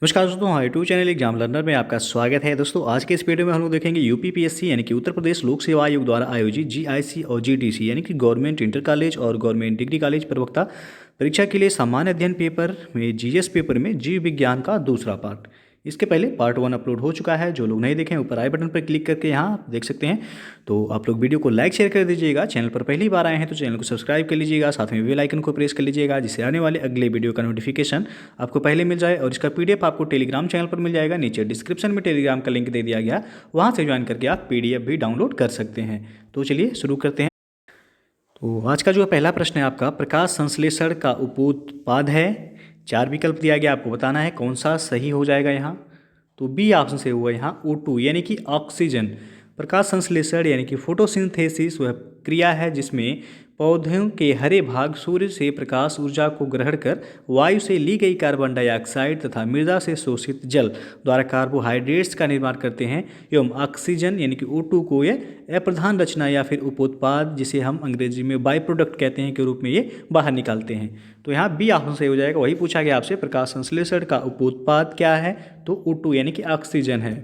नमस्कार दोस्तों, हमारे यूट्यूब चैनल एग्जाम लर्नर में आपका स्वागत है। दोस्तों आज के इस वीडियो में हम लोग देखेंगे यूपीपीएससी यानी कि उत्तर प्रदेश लोक सेवा आयोग द्वारा आयोजित जीआईसी और जीटीसी यानी कि गवर्नमेंट इंटर कॉलेज और गवर्नमेंट डिग्री कॉलेज प्रवक्ता परीक्षा के लिए सामान्य अध्ययन पेपर में जीएस पेपर में जीव विज्ञान का दूसरा पार्ट। इसके पहले पार्ट 1 अपलोड हो चुका है। जो लोग नहीं देखें ऊपर आई बटन पर क्लिक करके यहाँ देख सकते हैं। तो आप लोग वीडियो को लाइक शेयर कर दीजिएगा। चैनल पर पहली बार आए हैं तो चैनल को सब्सक्राइब कर लीजिएगा, साथ में बेल आइकन को प्रेस कर लीजिएगा जिससे आने वाले अगले वीडियो का नोटिफिकेशन आपको पहले मिल जाए। और इसका पीडीएफ आपको टेलीग्राम चैनल पर मिल जाएगा। नीचे डिस्क्रिप्शन में टेलीग्राम का लिंक दे दिया गया, वहाँ से ज्वाइन करके आप पीडीएफ भी डाउनलोड कर सकते हैं। तो चलिए शुरू करते हैं। तो आज का जो पहला प्रश्न है आपका, प्रकाश संश्लेषण का उपोत्पाद है। 4 विकल्प दिया गया, आपको बताना है कौन सा सही हो जाएगा यहाँ। तो बी ऑप्शन से हुआ यहाँ O2 यानी कि ऑक्सीजन। प्रकाश संश्लेषण यानी कि फोटोसिंथेसिस वह क्रिया है जिसमें पौधों के हरे भाग सूर्य से प्रकाश ऊर्जा को ग्रहण कर वायु से ली गई कार्बन डाइऑक्साइड तथा मृदा से शोषित जल द्वारा कार्बोहाइड्रेट्स का निर्माण करते हैं एवं ऑक्सीजन यानी कि O2 को यह अप्रधान रचना या फिर उपोत्पाद, जिसे हम अंग्रेजी में बाई प्रोडक्ट कहते हैं, के रूप में ये बाहर निकालते हैं। तो यहाँ बी ऑप्शन सही हो जाएगा। वही पूछा गया आपसे, प्रकाश संश्लेषण का उपोत्पाद क्या है, तो O2 यानी कि ऑक्सीजन है।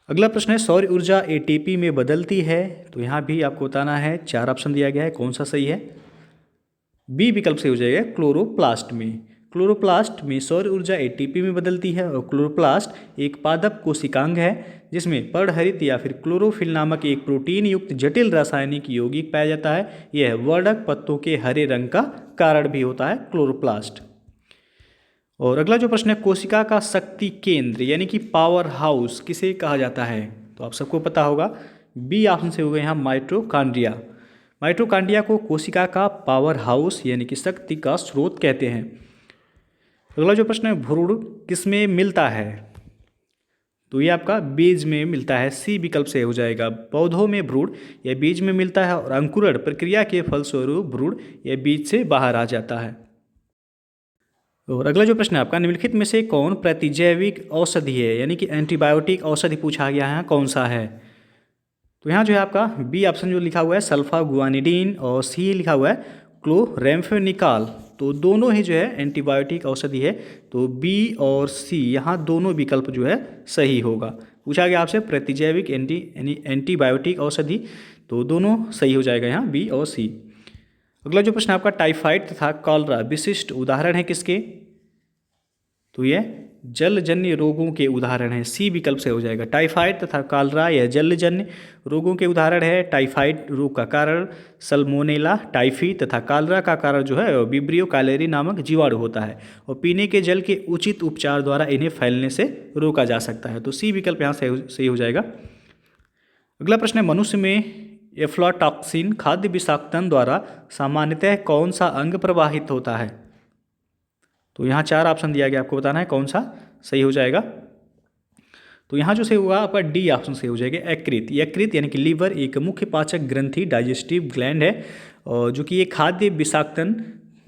अगला प्रश्न है, सौर ऊर्जा एटीपी में बदलती है। तो यहाँ भी आपको बताना है, 4 ऑप्शन दिया गया है, कौन सा सही है। बी विकल्प से हो जाएगा क्लोरोप्लास्ट में। क्लोरोप्लास्ट में सौर ऊर्जा एटीपी में बदलती है। और क्लोरोप्लास्ट एक पादप कोशिकांग है जिसमें पर्णहरित या फिर क्लोरोफिल नामक एक प्रोटीन युक्त जटिल रासायनिक यौगिक पाया जाता है। यह वर्णक पत्तों के हरे रंग का कारण भी होता है क्लोरोप्लास्ट। और अगला जो प्रश्न है, कोशिका का शक्ति केंद्र यानी कि पावर हाउस किसे कहा जाता है। तो आप सबको पता होगा, बी ऑप्शन से हो गए यहाँ माइटोकॉन्ड्रिया। माइटोकॉन्ड्रिया को कोशिका का पावर हाउस यानी कि शक्ति का स्रोत कहते हैं। अगला जो प्रश्न है, भ्रूण किसमें मिलता है। तो ये आपका बीज में मिलता है। सी विकल्प से हो जाएगा, पौधों में भ्रूण या बीज में मिलता है और अंकुरण प्रक्रिया के फलस्वरूप भ्रूण या बीज से बाहर आ जाता है। और अगला जो प्रश्न है आपका, निम्नलिखित में से कौन प्रतिजैविक औषधि है यानी कि एंटीबायोटिक औषधि पूछा गया है, कौन सा है। तो यहाँ जो है आपका बी ऑप्शन जो लिखा हुआ है सल्फागुआनिडीन और सी लिखा हुआ है क्लोरेम्फेनिकाल। तो दोनों ही जो है एंटीबायोटिक औषधि है। तो बी और सी यहाँ दोनों विकल्प जो है सही होगा। पूछा गया आपसे प्रतिजैविक एंटीबायोटिक औषधि, तो दोनों सही हो जाएगा यहाँ बी और सी। अगला जो प्रश्न आपका, टाइफाइड तथा कॉलरा विशिष्ट उदाहरण है किसके। तो यह जलजन्य रोगों के उदाहरण है। सी विकल्प से हो जाएगा, टाइफाइड तथा कॉलरा यह जलजन्य रोगों के उदाहरण है। टाइफाइड रोग का कारण सल्मोनेला टाइफी तथा कॉलरा का कारण जो है विब्रियो कैलेरी नामक जीवाणु होता है। और पीने के जल के उचित उपचार द्वारा इन्हें फैलने से रोका जा सकता है। तो सी विकल्प यहाँ सही हो जाएगा। अगला प्रश्न है, मनुष्य में एफ्लाटॉक्सिन खाद्य विषाक्तन द्वारा सामान्यतः कौन सा अंग प्रभावित होता है। तो यहाँ 4 ऑप्शन दिया गया, आपको बताना है कौन सा सही हो जाएगा। तो यहाँ जो सही हुआ आपका डी ऑप्शन सही हो जाएगा, यकृत। यकृत यानी कि लीवर एक मुख्य पाचक ग्रंथि डाइजेस्टिव ग्लैंड है और जो कि ये खाद्य विषाक्तन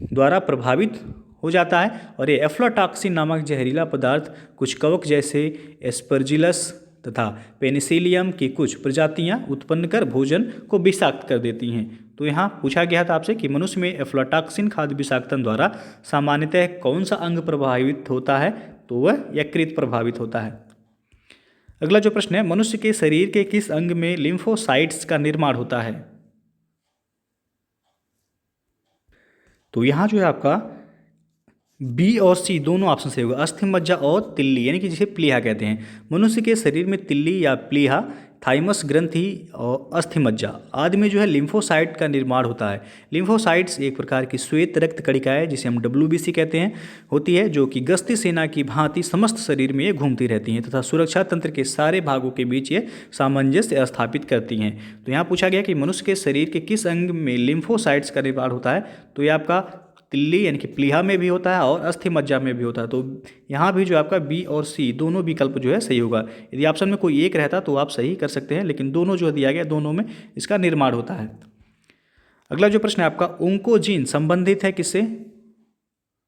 द्वारा प्रभावित हो जाता है। और ये एफ्लाटॉक्सिन नामक जहरीला पदार्थ कुछ कवक जैसे एस्परजिलस तथा पेनिसिलियम की कुछ प्रजातियां उत्पन्न कर भोजन को विषाक्त कर देती हैं। तो यहाँ पूछा गया था आपसे कि मनुष्य में एफ्लाटॉक्सिन खाद्य विषाक्तन द्वारा सामान्यतः कौन सा अंग प्रभावित होता है। तो वह यकृत प्रभावित होता है। अगला जो प्रश्न है, मनुष्य के शरीर के किस अंग में लिम्फोसाइट्स का निर्माण होता है। तो यहाँ जो है आपका बी और सी दोनों ऑप्शन से होगा, अस्थि मज्जा और तिल्ली यानी कि जिसे प्लीहा कहते हैं। मनुष्य के शरीर में तिल्ली या प्लीहा, थाइमस ग्रंथि और अस्थि मज्जा आदि में जो है लिम्फोसाइट का निर्माण होता है। लिम्फोसाइट्स एक प्रकार की श्वेत रक्त कणिका है जिसे हम WBC कहते हैं, होती है, जो कि गश्ती सेना की भांति समस्त शरीर में ये घूमती रहती हैं तथा सुरक्षा तंत्र के सारे भागों के बीच ये सामंजस्य स्थापित करती हैं। तो यहाँ पूछा गया कि मनुष्य के शरीर के किस अंग में लिम्फोसाइट्स का निर्माण होता है। तो ये आपका तिल्ली यानी कि प्लीहा में भी होता है और अस्थि मज्जा में भी होता है। तो यहाँ भी जो आपका बी और सी दोनों विकल्प जो है सही होगा। यदि ऑप्शन में कोई एक रहता तो आप सही कर सकते हैं, लेकिन दोनों जो दिया गया दोनों में इसका निर्माण होता है। अगला जो प्रश्न है आपका, ओंकोजीन संबंधित है किससे।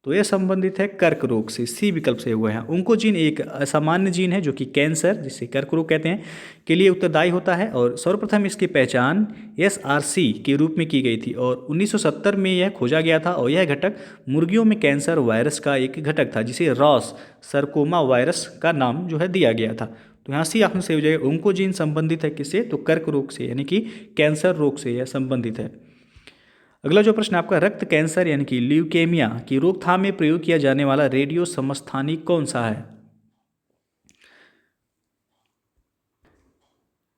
तो यह संबंधित है कर्क रोग से, सी विकल्प से हुआ है। ओंकोजीन एक असामान्य जीन है जो कि कैंसर, जिसे कर्क रोग कहते हैं, के लिए उत्तरदायी होता है और सर्वप्रथम इसकी पहचान SRC के रूप में की गई थी और 1970 में यह खोजा गया था और यह घटक मुर्गियों में कैंसर वायरस का एक घटक था जिसे रॉस सरकोमा वायरस का नाम जो है दिया गया था। तो यहाँ सी ऑप्शन से हो जाएगा। ओंकोजीन संबंधित है किससे? तो कर्क रोग से, यानी कि कैंसर रोग से यह संबंधित है। अगला जो प्रश्न आपका, रक्त कैंसर यानी कि ल्यूकेमिया की रोकथाम में प्रयोग किया जाने वाला रेडियो समस्थानिक कौन सा है?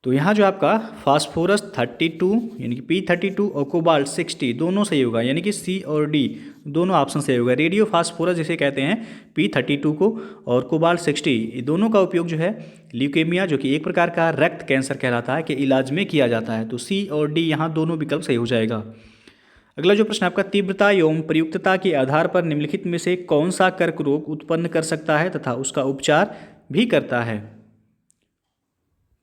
तो यहाँ जो आपका फास्फोरस 32 यानी कि P32 और कोबाल्ट 60 दोनों सही होगा, यानी कि C और D दोनों ऑप्शन सही होगा। रेडियो फास्फोरस जिसे कहते हैं P32 को और कोबाल्ट 60, ये दोनों का उपयोग जो है ल्यूकेमिया जो कि एक प्रकार का रक्त कैंसर कहलाता है के इलाज में किया जाता है। तो C और D यहाँ दोनों विकल्प सही हो जाएगा। अगला जो प्रश्न आपका, तीव्रता एवं प्रयुक्तता के आधार पर निम्नलिखित में से कौन सा कर्क रोग उत्पन्न कर सकता है तथा उसका उपचार भी करता है?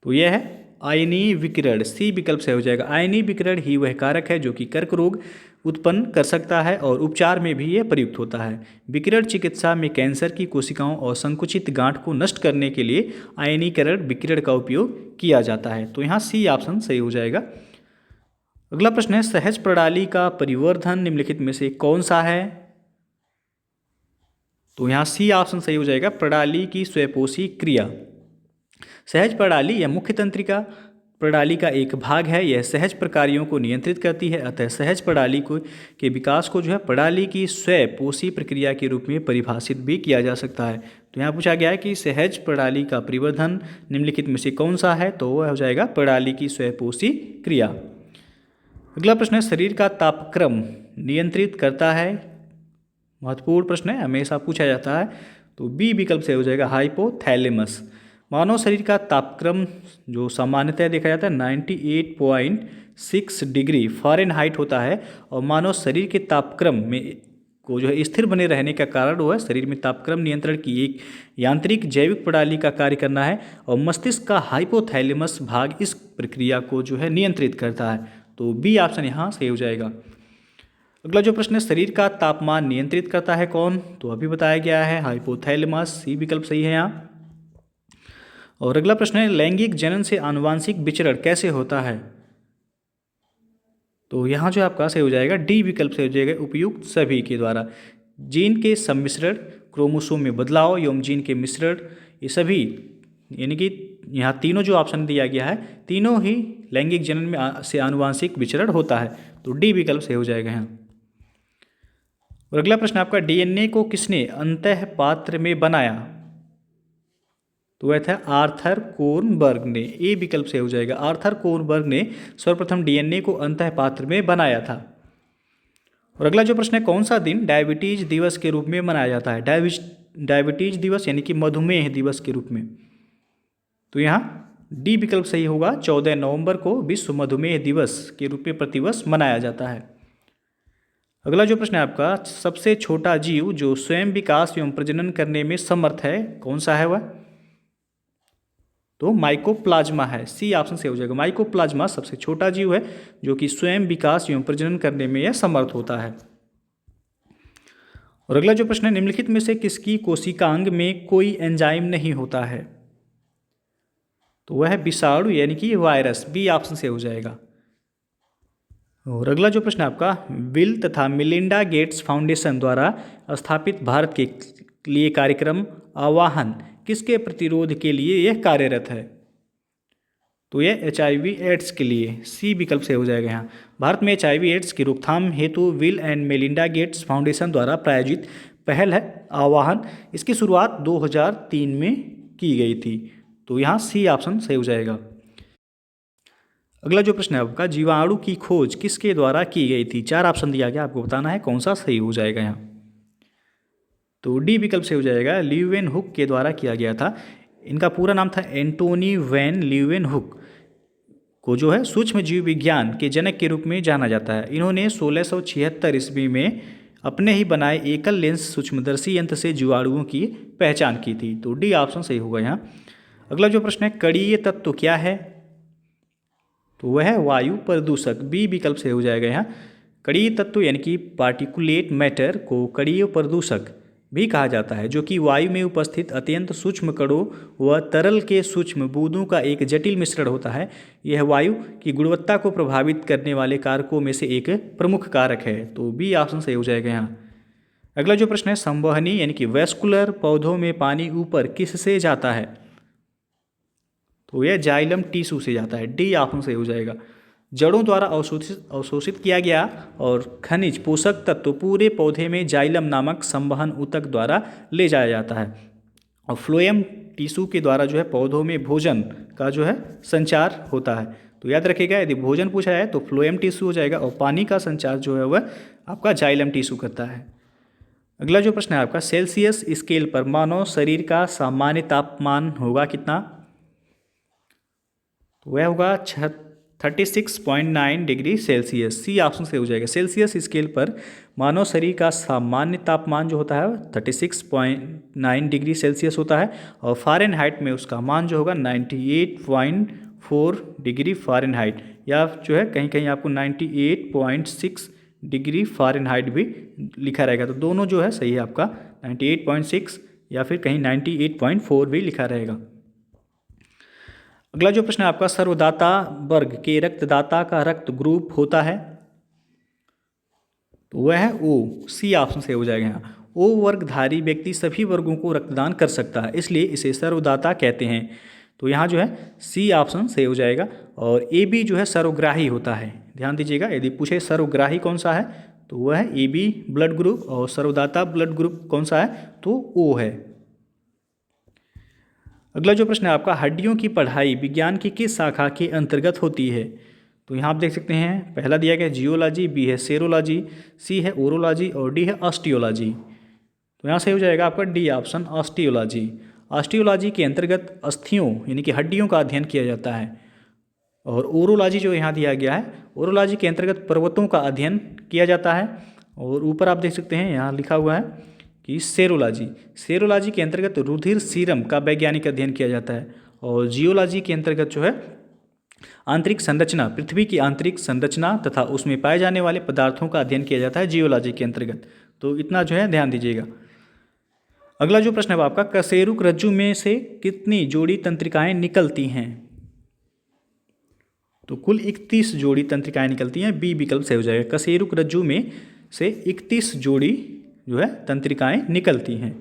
तो यह है आयनीय विकिरण, सी विकल्प से हो जाएगा। आयनीय विकिरण ही वह कारक है जो कि कर्क रोग उत्पन्न कर सकता है और उपचार में भी यह प्रयुक्त होता है। विकिरण चिकित्सा में कैंसर की कोशिकाओं और संकुचित गांठ को नष्ट करने के लिए आयनीकरण विकिरण का उपयोग किया जाता है। तो यहाँ सी ऑप्शन सही हो जाएगा। अगला प्रश्न है, सहज प्रणाली का परिवर्धन निम्नलिखित में से कौन सा है? तो यहाँ सी ऑप्शन सही हो जाएगा, प्रणाली की स्वयंपोषी क्रिया। सहज प्रणाली या मुख्य तंत्रिका प्रणाली का एक भाग है। यह सहज प्रक्रियाओं को नियंत्रित करती है। अतः सहज प्रणाली को के विकास को जो है प्रणाली की स्वयंपोषी प्रक्रिया के रूप में परिभाषित भी किया जा सकता है। तो यहाँ पूछा गया है कि सहज प्रणाली का परिवर्धन निम्नलिखित में से कौन सा है? तो वह हो जाएगा प्रणाली की स्वयंपोषी क्रिया। अगला प्रश्न है, शरीर का तापक्रम नियंत्रित करता है? महत्वपूर्ण प्रश्न है, हमेशा पूछा जाता है। तो बी विकल्प से हो जाएगा हाइपोथैलेमस। मानव शरीर का तापक्रम जो सामान्यतः देखा जाता है 98.6 डिग्री फ़ारेनहाइट होता है और मानव शरीर के तापक्रम में को जो है स्थिर बने रहने का कारण वो है शरीर में तापक्रम नियंत्रण की एक यांत्रिक जैविक प्रणाली का कार्य करना है और मस्तिष्क का हाइपोथैलेमस भाग इस प्रक्रिया को जो है नियंत्रित करता है। तो बी ऑप्शन यहाँ सही हो जाएगा। अगला जो प्रश्न है, शरीर का तापमान नियंत्रित करता है कौन? तो अभी बताया गया है हाइपोथैलेमस, सी विकल्प सही है यहाँ। और अगला प्रश्न है, लैंगिक जनन से आनुवांशिक विचरण कैसे होता है? तो यहाँ जो आपका सही हो जाएगा डी विकल्प से हो जाएगा, उपयुक्त सभी के द्वारा। जीन के सम्मिश्रण, क्रोमोसोम में बदलाव एवं जीन के मिश्रण, ये सभी यानी कि यहाँ तीनों जो ऑप्शन दिया गया है तीनों ही लैंगिक जनन में से आनुवांशिक विचरण होता है। तो डी विकल्प से हो जाएगा यहाँ। और अगला प्रश्न आपका, DNA को किसने अंतः पात्र में बनाया? तो वह था आर्थर कोनबर्ग ने, ए विकल्प से हो जाएगा। आर्थर कोनबर्ग ने सर्वप्रथम DNA को अंतः पात्र में बनाया था। और अगला जो प्रश्न है, कौन सा दिन डायबिटीज दिवस के रूप में मनाया जाता है? डायबिटीज दिवस यानी कि मधुमेह दिवस के रूप में। तो यहाँ डी विकल्प सही होगा, 14 नवंबर को विश्व मधुमेह दिवस के रूप में प्रतिवर्ष मनाया जाता है। अगला जो प्रश्न है आपका, सबसे छोटा जीव जो स्वयं विकास एवं प्रजनन करने में समर्थ है कौन सा है वह? तो माइकोप्लाज्मा है, सी ऑप्शन से हो जाएगा। माइकोप्लाज्मा सबसे छोटा जीव है जो कि स्वयं विकास एवं प्रजनन करने में यह समर्थ होता है। और अगला जो प्रश्न है, निम्नलिखित में से किसकी कोशिकांग में कोई एंजाइम नहीं होता है? तो वह है विषाणु यानी कि वायरस, बी ऑप्शन से हो जाएगा। और अगला जो प्रश्न आपका, बिल तथा मिलिंडा गेट्स फाउंडेशन द्वारा स्थापित भारत के लिए कार्यक्रम आवाहन किसके प्रतिरोध के लिए यह कार्यरत है? तो यह HIV एड्स के लिए, सी विकल्प से हो जाएगा यहाँ। भारत में HIV एड्स की रोकथाम हेतु bill and Melinda Gates foundation द्वारा प्रायोजित पहल है आवाहन। इसकी शुरुआत 2003 में की गई थी। तो यहाँ सी ऑप्शन सही हो जाएगा। अगला जो प्रश्न है आपका, जीवाणु की खोज किसके द्वारा की गई थी? 4 ऑप्शन दिया गया, आपको बताना है कौन सा सही हो जाएगा यहाँ। तो डी विकल्प से हो जाएगा, ल्यूवेनहुक के द्वारा किया गया था। इनका पूरा नाम था एंटोनी वैन ल्यूवेनहुक, को जो है सूक्ष्म जीव विज्ञान के जनक के रूप में जाना जाता है। इन्होंने 1676 ईस्वी में अपने ही बनाए एकल लेंस सूक्ष्मदर्शी यंत्र से जीवाणुओं की पहचान की थी। तो डी ऑप्शन सही होगा यहाँ। अगला जो प्रश्न है, कणीय तत्व क्या है? तो वह है वायु प्रदूषक, बी विकल्प से हो जाएगा यहाँ। कणीय तत्व यानी कि पार्टिकुलेट मैटर को कणीय प्रदूषक भी कहा जाता है, जो कि वायु में उपस्थित अत्यंत सूक्ष्म कणों व तरल के सूक्ष्म बूंदों का एक जटिल मिश्रण होता है। यह वायु की गुणवत्ता को प्रभावित करने वाले कारकों में से एक प्रमुख कारक है। तो बी ऑप्शन सही हो जाएगा यहाँ। अगला जो प्रश्न है, संवहनी यानी कि वैस्कुलर पौधों में पानी ऊपर किससे जाता है? तो यह जाइलम टिश्यू से जाता है। डी ऑप्शन सही हो जाएगा। जड़ों द्वारा अवशोषित किया गया और खनिज पोषक तत्व पूरे पौधे में जाइलम नामक संवहन ऊतक द्वारा ले जाया जाता है, और फ्लोएम टिश्यू के द्वारा जो है पौधों में भोजन का जो है संचार होता है। तो याद रखिएगा, यदि भोजन पूछा है तो फ्लोएम टिश्यू हो जाएगा, और पानी का संचार जो है वह आपका जाइलम टिश्यू करता है। अगला जो प्रश्न है आपका, सेल्सियस स्केल पर मानव शरीर का सामान्य तापमान होगा कितना? तो वह होगा 36.9 डिग्री सेल्सियस। सी ऑप्शन से हो जाएगा। सेल्सियस स्केल पर मानव शरीर का सामान्य तापमान जो होता है 36.9 डिग्री सेल्सियस होता है, और फ़ारेनहाइट में उसका मान जो होगा 98.4 डिग्री फ़ारेनहाइट, या जो है कहीं कहीं आपको 98.6 डिग्री फ़ारेनहाइट भी लिखा रहेगा। तो दोनों जो है सही है आपका, 98.6 या फिर कहीं 98.4 भी लिखा रहेगा। अगला जो प्रश्न है आपका, सर्वदाता वर्ग के रक्तदाता का रक्त ग्रुप होता है? तो वह है ओ। सी ऑप्शन से हो जाएगा यहाँ। ओ वर्गधारी व्यक्ति सभी वर्गों को रक्तदान कर सकता है, इसलिए इसे सर्वदाता कहते हैं। तो यहाँ जो है सी ऑप्शन से हो जाएगा। और ए बी जो है सर्वग्राही होता है। ध्यान दीजिएगा, यदि पूछे सर्वग्राही कौन सा है तो वह है ए बी ब्लड ग्रुप, और सर्वदाता ब्लड ग्रुप कौन सा है तो ओ है। अगला जो प्रश्न है आपका, हड्डियों की पढ़ाई विज्ञान की किस शाखा के अंतर्गत होती है? तो यहाँ आप देख सकते हैं, पहला दिया गया जियोलॉजी, बी है सेरोलॉजी, सी है ओरोलॉजी, और डी है ऑस्टियोलॉजी। तो यहाँ से हो जाएगा आपका डी ऑप्शन, ऑस्टियोलॉजी। ऑस्टियोलॉजी के अंतर्गत अस्थियों यानी कि हड्डियों का अध्ययन किया जाता है। और ओरोलॉजी जो यहाँ दिया गया है, ओरोलॉजी के अंतर्गत पर्वतों का अध्ययन किया जाता है। और ऊपर आप देख सकते हैं यहाँ लिखा हुआ है कि सेरोलॉजी, सेरोलॉजी के अंतर्गत रुधिर सीरम का वैज्ञानिक अध्ययन किया जाता है। और जियोलॉजी के अंतर्गत जो है आंतरिक संरचना, पृथ्वी की आंतरिक संरचना तथा उसमें पाए जाने वाले पदार्थों का अध्ययन किया जाता है जियोलॉजी के अंतर्गत। तो इतना जो है ध्यान दीजिएगा। अगला जो प्रश्न है आपका, कशेरुक रज्जु में से कितनी जोड़ी तंत्रिकाएं निकलती हैं? तो कुल 31 जोड़ी तंत्रिकाएं निकलती हैं। बी विकल्प से हो जाएगा। कशेरुक रज्जु में से 31 जोड़ी जो है तंत्रिकाएं निकलती हैं।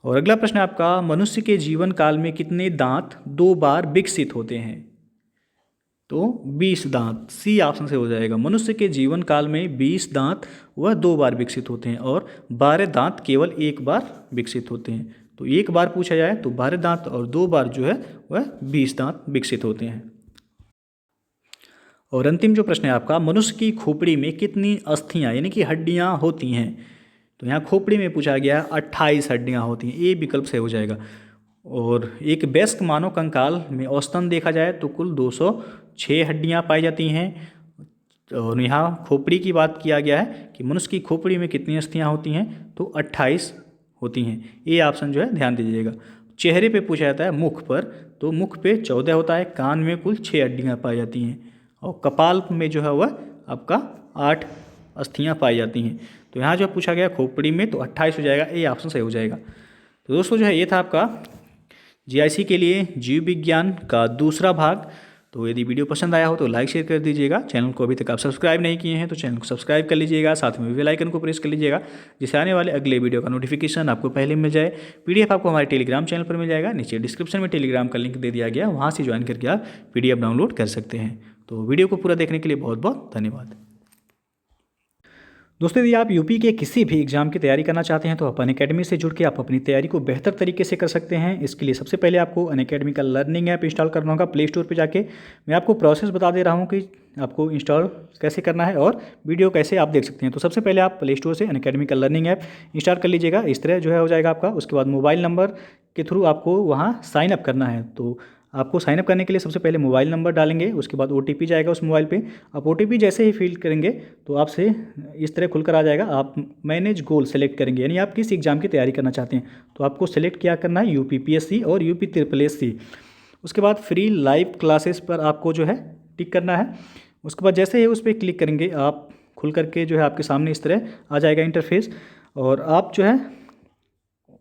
और अगला प्रश्न है आपका, मनुष्य के जीवन काल में कितने दांत 2 बार विकसित होते हैं? तो 20 दांत। सी ऑप्शन से हो जाएगा। मनुष्य के जीवन काल में 20 दांत वह 2 बार विकसित होते हैं, और 12 दांत केवल 1 बार विकसित होते हैं। तो 1 बार पूछा जाए तो 12 दांत, और 2 बार जो है वह 20 दांत विकसित होते हैं। और अंतिम जो प्रश्न है आपका, मनुष्य की खोपड़ी में कितनी अस्थियां यानी कि हड्डियां होती हैं? तो यहाँ खोपड़ी में पूछा गया 28 हड्डियां होती हैं। ए विकल्प से हो जाएगा। और एक वयस्क मानव कंकाल में औसतन देखा जाए तो कुल 206 हड्डियां पाई जाती हैं। और यहाँ खोपड़ी की बात किया गया है कि मनुष्य की खोपड़ी में कितनी अस्थियां होती हैं, तो 28 होती हैं। ए ऑप्शन जो है ध्यान दीजिएगा। चेहरे पे पूछा जाता है मुख पर, तो मुख पे 14 होता है। कान में कुल 6 हड्डियाँ पाई जाती हैं, और कपाल में जो है वह आपका 8 अस्थियाँ पाई जाती हैं। तो यहाँ जो पूछा गया खोपड़ी में, तो 28 हो जाएगा। ए ऑप्शन सही हो जाएगा। तो दोस्तों जो है ये था आपका जीआईसी के लिए जीव विज्ञान का दूसरा भाग। तो यदि वीडियो पसंद आया हो तो लाइक शेयर कर दीजिएगा। चैनल को अभी तक आप सब्सक्राइब नहीं किए हैं तो चैनल को सब्सक्राइब कर लीजिएगा, साथ में बेल आइकन को प्रेस कर लीजिएगा, जिससे आने वाले अगले वीडियो का नोटिफिकेशन आपको पहले मिल जाए। पीडीएफ आपको हमारे टेलीग्राम चैनल पर मिल जाएगा। नीचे डिस्क्रिप्शन में टेलीग्राम का लिंक दे दिया गया, वहाँ से ज्वाइन करके आप पीडीएफ डाउनलोड कर सकते हैं। तो वीडियो को पूरा देखने के लिए बहुत बहुत धन्यवाद। दोस्तों यदि आप यूपी के किसी भी एग्जाम की तैयारी करना चाहते हैं तो अपन अकेडमी से जुड़ के आप अपनी तैयारी को बेहतर तरीके से कर सकते हैं। इसके लिए सबसे पहले आपको अनअकैडमी का लर्निंग ऐप इंस्टॉल करना होगा प्ले स्टोर पर जाके। मैं आपको प्रोसेस बता दे रहा हूँ कि आपको इंस्टॉल कैसे करना है और वीडियो कैसे आप देख सकते हैं। तो सबसे पहले आप प्ले स्टोर से अनअकैडमी का लर्निंग ऐप इंस्टॉल कर लीजिएगा। इस तरह जो है हो जाएगा आपका। उसके बाद मोबाइल नंबर के थ्रू आपको वहाँ साइन अप करना है। तो आपको साइनअप करने के लिए सबसे पहले मोबाइल नंबर डालेंगे, उसके बाद OTP जाएगा उस मोबाइल पे। आप OTP जैसे ही फिल करेंगे तो आपसे इस तरह खुलकर आ जाएगा। आप मैनेज गोल सेलेक्ट करेंगे, यानी आप किस एग्जाम की तैयारी करना चाहते हैं। तो आपको सेलेक्ट क्या करना है, UPPSC और UPSSC। उसके बाद फ्री लाइव क्लासेस पर आपको जो है टिक करना है। उसके बाद जैसे ही उस पर क्लिक करेंगे आप खुल करके जो है आपके सामने इस तरह आ जाएगा इंटरफेस, और आप जो है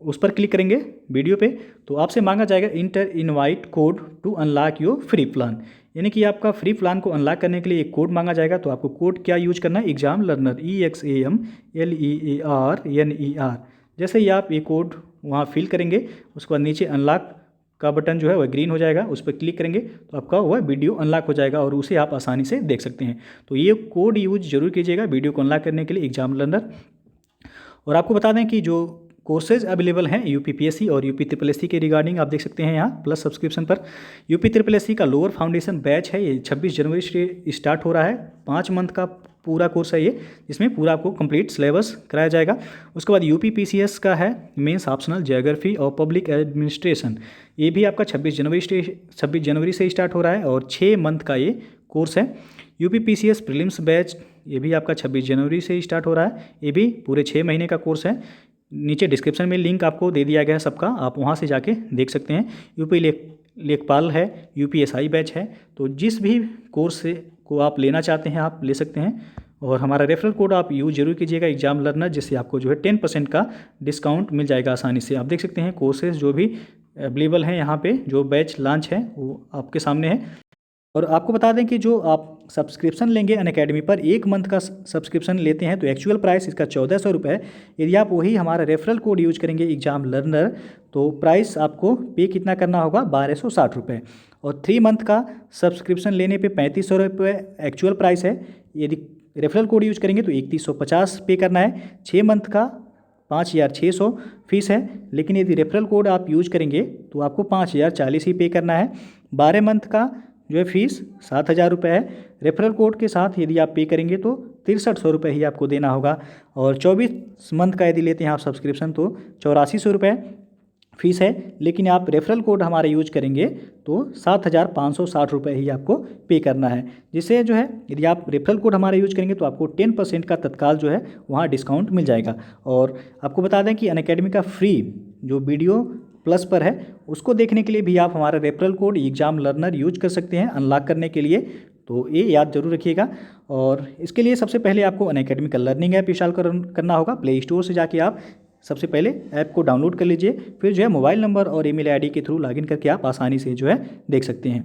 उस पर क्लिक करेंगे वीडियो पे, तो आपसे मांगा जाएगा enter invite code to unlock your free plan, यानी कि आपका फ्री प्लान को अनलॉक करने के लिए एक कोड मांगा जाएगा। तो आपको कोड क्या यूज करना है, एग्जाम लर्नर EXAMLEARNER। जैसे ही आप ये कोड वहाँ फिल करेंगे, उसके बाद नीचे अनलॉक का बटन जो है वह ग्रीन हो जाएगा, उस पर क्लिक करेंगे तो आपका वह वीडियो अनलॉक हो जाएगा और उसे आप आसानी से देख सकते हैं। तो ये कोड यूज जरूर कीजिएगा वीडियो को अनलॉक करने के लिए एग्जाम लर्नर। और आपको बता दें कि जो कोर्सेज अवेलेबल हैं UPPSC और UPSSC के रिगार्डिंग आप देख सकते हैं यहाँ प्लस सब्सक्रिप्शन पर। UPSSC का लोअर फाउंडेशन बैच है, ये 26 जनवरी से स्टार्ट हो रहा है। 5 मंथ का पूरा कोर्स है ये, जिसमें पूरा आपको कंप्लीट सिलेबस कराया जाएगा। उसके बाद UPPCS का है मेंस ऑप्शनल ज्योग्राफी और पब्लिक एडमिनिस्ट्रेशन, ये भी आपका 26 जनवरी से स्टार्ट हो रहा है और 6 मंथ का ये कोर्स है। UPPCS प्रीलिम्स बैच, ये भी आपका 26 जनवरी से स्टार्ट हो रहा है, ये भी पूरे 6 महीने का कोर्स है। नीचे डिस्क्रिप्शन में लिंक आपको दे दिया गया है सबका, आप वहाँ से जाके देख सकते हैं। यूपी लेखपाल है, UPSI बैच है, तो जिस भी कोर्स से को आप लेना चाहते हैं आप ले सकते हैं। और हमारा रेफरल कोड आप यूज जरूर कीजिएगा एग्जाम लर्नर, जिससे आपको जो है 10% का डिस्काउंट मिल जाएगा आसानी से। आप देख सकते हैं कोर्सेज जो भी अवेलेबल हैं यहाँ पे, जो बैच लॉन्च है वो आपके सामने है। और आपको बता दें कि जो आप सब्सक्रिप्शन लेंगे अनअकैडमी पर, 1 मंथ का सब्सक्रिप्शन लेते हैं तो एक्चुअल प्राइस इसका 1400 रुपये है। यदि आप वही हमारा रेफरल कोड यूज करेंगे एग्जाम लर्नर, तो प्राइस आपको पे कितना करना होगा, 1260 रुपये। और 3 मंथ का सब्सक्रिप्शन लेने पे 3500 रुपये एक्चुअल प्राइस है। यदि रेफरल कोड यूज करेंगे तो 3150 पे करना है। 6 मंथ का 5600 फीस है, लेकिन यदि रेफरल कोड आप यूज करेंगे तो आपको 5040 ही पे करना है। 12 मंथ का जो है फीस 7000 रुपये है। रेफरल कोड के साथ यदि आप पे करेंगे तो 6300 रुपये ही आपको देना होगा। और 24 मंथ का यदि लेते हैं आप सब्सक्रिप्शन तो 8400 रुपये फीस है, लेकिन आप रेफरल कोड हमारा यूज करेंगे तो 7560 रुपये ही आपको पे करना है। जिससे जो है यदि आप रेफरल कोड हमारा यूज करेंगे तो आपको 10% का तत्काल जो है वहाँ डिस्काउंट मिल जाएगा। और आपको बता दें कि अनअकैडमी का फ्री जो वीडियो प्लस पर है, उसको देखने के लिए भी आप हमारा referral code exam learner use कर सकते हैं अनलॉक करने के लिए, तो ये याद जरूर रखिएगा। और इसके लिए सबसे पहले आपको अनअकैडमी का लर्निंग ऐप इंस्टॉल करना होगा। प्ले स्टोर से जाके आप सबसे पहले ऐप को डाउनलोड कर लीजिए, फिर जो है मोबाइल नंबर और ईमेल आईडी के थ्रू लॉगिन करके आप आसानी से जो है देख सकते हैं।